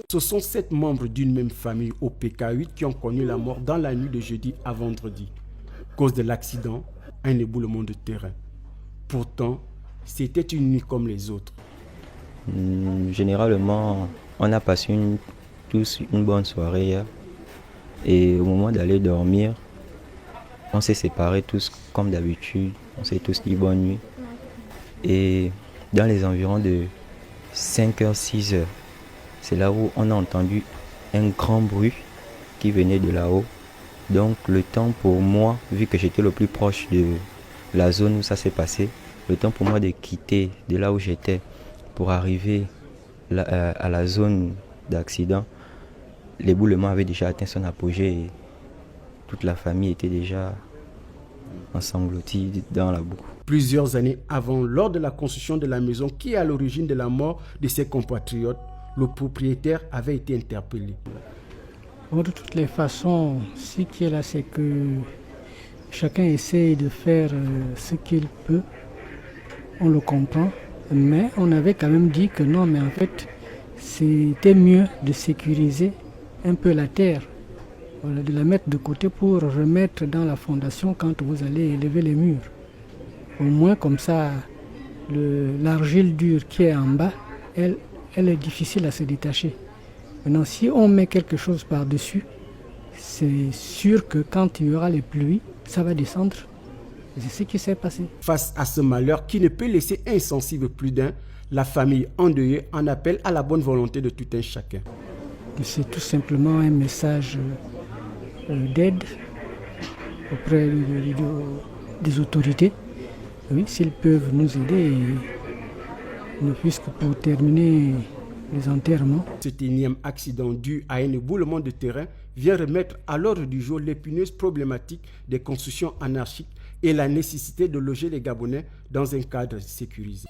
Ce sont 7 membres d'une même famille au PK8 qui ont connu la mort dans la nuit de jeudi à vendredi. Cause de l'accident, un éboulement de terrain. Pourtant, c'était une nuit comme les autres. Généralement, on a passé tous une bonne soirée hier. Et au moment d'aller dormir, on s'est séparés tous comme d'habitude. On s'est tous dit bonne nuit. Et dans les environs de 5h, 6h, c'est là où on a entendu un grand bruit qui venait de là-haut. Donc le temps pour moi, vu que j'étais le plus proche de la zone où ça s'est passé, le temps pour moi de quitter de là où j'étais pour arriver à la zone d'accident, l'éboulement avait déjà atteint son apogée et toute la famille était déjà ensanglantie dans la boue. Plusieurs années avant, lors de la construction de la maison qui est à l'origine de la mort de ses compatriotes, le propriétaire avait été interpellé. Bon, de toutes les façons, ce qui est là, c'est que chacun essaye de faire ce qu'il peut. On le comprend, mais on avait quand même dit que non, mais en fait, c'était mieux de sécuriser un peu la terre, voilà, de la mettre de côté pour remettre dans la fondation quand vous allez élever les murs. Au moins comme ça, l'argile dure qui est en bas, elle est difficile à se détacher. Maintenant, si on met quelque chose par-dessus, c'est sûr que quand il y aura les pluies, ça va descendre. C'est ce qui s'est passé. Face à ce malheur qui ne peut laisser insensible plus d'un, la famille endeuillée en appelle à la bonne volonté de tout un chacun. C'est tout simplement un message d'aide auprès des autorités. Oui, s'ils peuvent nous aider, ne fût-ce que pour terminer les enterrements. Cet énième accident dû à un éboulement de terrain vient remettre à l'ordre du jour l'épineuse problématique des constructions anarchiques et la nécessité de loger les Gabonais dans un cadre sécurisé.